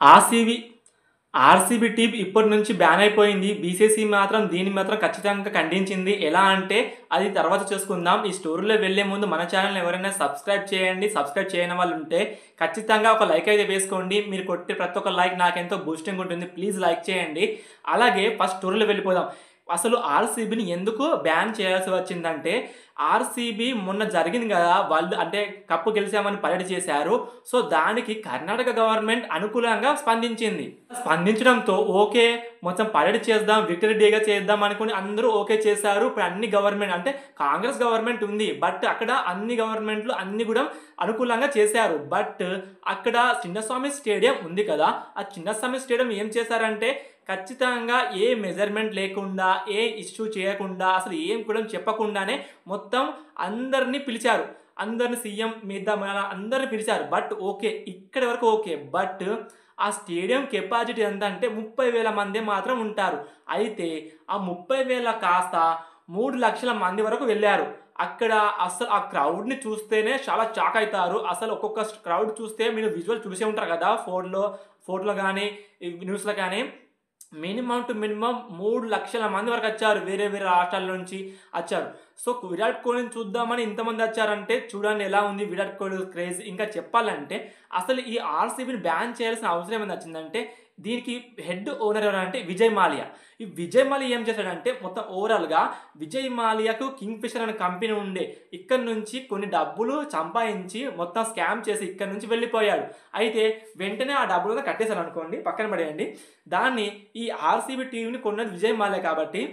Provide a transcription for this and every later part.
RCB RCB team ఇప్పటి నుంచి ban అయిపోయింది. బీసీసీ మాత్రం దీన్ని మాత్రం ఖచ్చితంగా ఖండించింది. ఎలా అంటే అది తర్వాత చూసుకుందాం. ఈ స్టోరీలో వెళ్లే ముందు మన ఛానల్ ఎవరైనా సబ్స్క్రైబ్ చేయండి. సబ్స్క్రైబ్ చేయని వాళ్ళు ఉంటే ఖచ్చితంగా ఒక లైక్ అయితే వేసుకోండి. మీరు కొట్టే ప్రతి ఒక్క లైక్ నాకెంతో బూస్టింగ్ ఉంటుంది. ప్లీజ్ లైక్ చేయండి. అలాగే ఫస్ట్ స్టోరీలో వెళ్ళిపోదాం. అసలు ఆర్సీబీని ఎందుకు బ్యాన్ చేయాల్సి వచ్చిందంటే, ఆర్సీబీ మొన్న జరిగింది కదా, వాళ్ళు అంటే కప్పు గెలిచామని పరేడ్ చేశారు. సో దానికి కర్ణాటక గవర్నమెంట్ అనుకూలంగా స్పందించడంతో ఓకే మొత్తం పరేడ్ చేద్దాం, విక్టరీ డేగా చేద్దాం అనుకుని అందరూ ఓకే చేశారు. ఇప్పుడు అన్ని గవర్నమెంట్ అంటే కాంగ్రెస్ గవర్నమెంట్ ఉంది, బట్ అక్కడ అన్ని గవర్నమెంట్లు అన్ని కూడా అనుకూలంగా చేశారు. బట్ అక్కడ చిన్నస్వామి స్టేడియం ఉంది కదా, ఆ చిన్నస్వామి స్టేడియం ఏం చేశారంటే ఖచ్చితంగా ఏ మెజర్మెంట్ లేకుండా, ఏ ఇష్యూ చేయకుండా, అసలు ఏం కూడా చెప్పకుండానే మొత్తం అందరినీ పిలిచారు. అందరిని సీఎం మీద అందరిని పిలిచారు. బట్ ఓకే ఇక్కడి వరకు ఓకే. బట్ ఆ స్టేడియం కెపాసిటీ ఎంత అంటే 30,000 మంది మాత్రం ఉంటారు. అయితే ఆ 30,000 కాస్త 3 లక్షల మంది వరకు వెళ్ళారు. అక్కడ అసలు ఆ క్రౌడ్ని చూస్తేనే చాలా షాక్ అవుతారు. అసలు ఒక్కొక్క క్రౌడ్ చూస్తే మీరు విజువల్ చూసే ఉంటారు కదా, ఫోటోలో కానీ న్యూస్లో కానీ. మినిమం టు మినిమం 3 లక్షల మంది వరకు వచ్చారు. వేరే వేరే రాష్ట్రాల నుంచి వచ్చారు. సో విరాట్ కోహ్లీని చూద్దామని ఇంతమంది వచ్చారంటే చూడండి ఎలా ఉంది విరాట్ కోహ్లీ క్రేజ్. ఇంకా చెప్పాలంటే అసలు ఈ ఆర్సీబీని బ్యాన్ చేయాల్సిన అవసరం ఏమైనా వచ్చిందంటే, దీనికి హెడ్ ఓనర్ ఎవరంటే విజయ్ మాల్యా. ఈ విజయ్ మాల్యా ఏం చేశాడంటే మొత్తం ఓవరాల్గా విజయ్ మాల్యాకు కింగ్ ఫిషర్ అనే కంపెనీ ఉండే, ఇక్కడ నుంచి కొన్ని డబ్బులు సంపాదించి మొత్తం స్కామ్ చేసి ఇక్కడ నుంచి వెళ్ళిపోయాడు. అయితే వెంటనే ఆ డబ్బులు కట్టేశారు అనుకోండి, పక్కన పడేయండి. దాన్ని ఈ ఆర్సీబీ టీంని కొన్నది విజయ్ మాల్యా కాబట్టి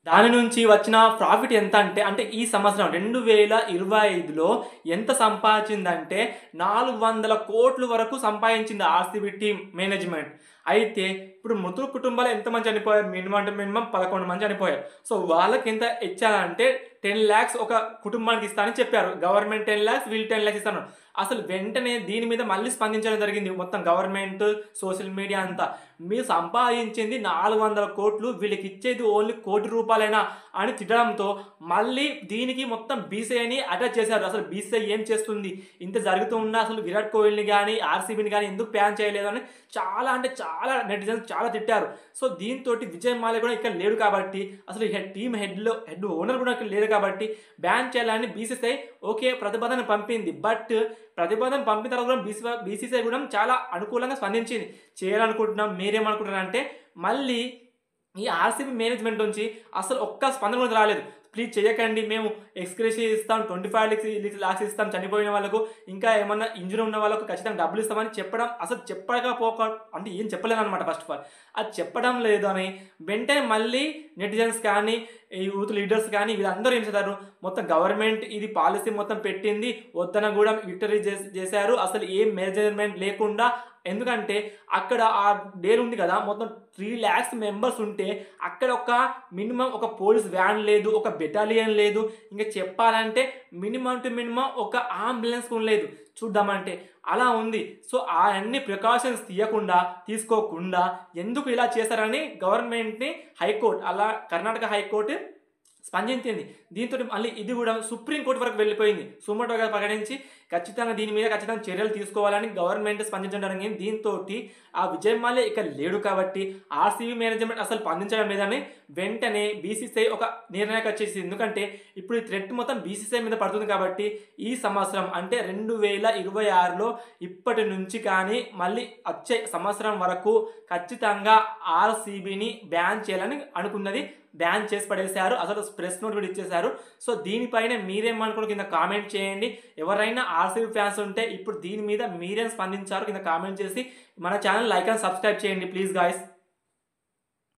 దాని నుంచి వచ్చిన ప్రాఫిట్ ఎంత అంటే ఈ సంవత్సరం 2025లో ఎంత సంపాదించిందంటే 400 కోట్ల వరకు సంపాదించింది ఆర్సీబీ టీం మేనేజ్మెంట్. అయితే ఇప్పుడు మృతుల కుటుంబాలు ఎంతమంది చనిపోయారు? మినిమం 11 మంది చనిపోయారు. సో వాళ్ళకి ఎంత ఇచ్చారంటే 10 lakhs ఒక కుటుంబానికి ఇస్తానని చెప్పారు. గవర్నమెంట్ 10 lakhs, వీళ్ళు 10 lakhs ఇస్తాను. అసలు వెంటనే దీని మీద మళ్ళీ స్పందించడం జరిగింది మొత్తం గవర్నమెంట్, సోషల్ మీడియా అంతా. మీరు సంపాదించింది 400 కోట్లు, వీళ్ళకి ఇచ్చేది ఓన్లీ ₹1 అని తిట్టడంతో మళ్ళీ దీనికి మొత్తం బీసీఐని అటాచ్ చేశారు. అసలు బీసీఐ ఏం చేస్తుంది, ఇంత జరుగుతూ ఉన్నా అసలు విరాట్ కోహ్లీని కానీ ఆర్సీబీని కానీ ఎందుకు బ్యాన్ చేయలేదు అని చాలా అంటే చాలా నెటిజన్స్ చాలా తిట్టారు. సో దీంతో విజయ్ మాల్యా కూడా ఇక్కడ లేడు కాబట్టి, అసలు టీమ్ హెడ్ ఓనర్ కూడా ఇక్కడ లేడు కాబట్టి బ్యాన్ చేయాలని బీసీసీఐ ఓకే ప్రతిపాదన పంపింది. బట్ ప్రతిపాదన పంపిన తర్వాత కూడా బీసీసీఐ కూడా చాలా అనుకూలంగా స్పందించింది. చేయాలనుకుంటున్నాం, మీరేమనుకుంటున్నారు అంటే మళ్ళీ ఈ ఆర్సీబీ మేనేజ్మెంట్ నుంచి అసలు ఒక్క స్పందన కూడా రాలేదు. ప్లీజ్ చేయకండి, మేము ఎక్స్గ్రేషియా ఇస్తాం, 25 lakhs ఇస్తాం చనిపోయిన వాళ్ళకు, ఇంకా ఏమన్నా ఇంజరీ ఉన్న వాళ్ళకు ఖచ్చితంగా డబ్బులు ఇస్తామని చెప్పడం, అసలు చెప్పకపోక అంటే ఏం చెప్పలేదు అనమాట. ఫస్ట్ ఆఫ్ ఆల్ అది చెప్పడం లేదు అని వెంటనే మళ్ళీ నెటిజన్స్ కానీ యూత్ లీడర్స్ కానీ వీళ్ళందరూ ఏం చేశారు, మొత్తం గవర్నమెంట్ ఇది పాలసీ మొత్తం పెట్టింది వద్దన కూడా విక్టరీ చేశారు. అసలు ఏం మెజర్మెంట్ లేకుండా, ఎందుకంటే అక్కడ ఆ డేర్ ఉంది కదా, మొత్తం 3 lakhs మెంబర్స్ ఉంటే అక్కడ ఒక మినిమం ఒక పోలీస్ వ్యాన్ లేదు, ఒక బెటాలియన్ లేదు, ఇంకా చెప్పాలంటే మినిమం టు మినిమం ఒక అంబులెన్స్ కూడా లేదు చూద్దామంటే, అలా ఉంది. సో ఆ అన్ని ప్రికాషన్స్ తీసుకోకుండా ఎందుకు ఇలా చేశారని గవర్నమెంట్ని కర్ణాటక హైకోర్టు స్పందించింది. దీంతో మళ్ళీ ఇది కూడా సుప్రీంకోర్టు వరకు వెళ్ళిపోయింది. సుమోటోగా ప్రకటించి ఖచ్చితంగా దీని మీద ఖచ్చితంగా చర్యలు తీసుకోవాలని గవర్నమెంట్ స్పందించడం జరిగింది. దీంతో ఆ విజయ్ మాల్యా ఇక్కడ లేడు కాబట్టి ఆర్సీబీ మేనేజ్మెంట్ అసలు స్పందించడం లేదని వెంటనే బీసీసీఐ ఒక నిర్ణయం వచ్చేసింది. ఎందుకంటే ఇప్పుడు ఈ థ్రెట్ మొత్తం బీసీసీఐ మీద పడుతుంది కాబట్టి ఈ సంవత్సరం అంటే 2026లో ఇప్పటి నుంచి కానీ మళ్ళీ వచ్చే సంవత్సరం వరకు ఖచ్చితంగా ఆర్సీబీని బ్యాన్ చేయాలని అనుకున్నది. బ్యాన్ చేసి పడేశారు. అసలు ప్రెస్ నోట్ కూడా ఇచ్చేశారు. సో దీనిపైన మీరేమనుకున్న కింద కామెంట్ చేయండి. ఎవరైనా ఆర్సీబీ ఫ్యాన్స్ ఉంటే ఇప్పుడు దీని మీద మీరేం స్పందించారు కింద కామెంట్ చేసి మన ఛానల్ లైక్ అండ్ సబ్స్క్రైబ్ చేయండి ప్లీజ్ గాయ్స్.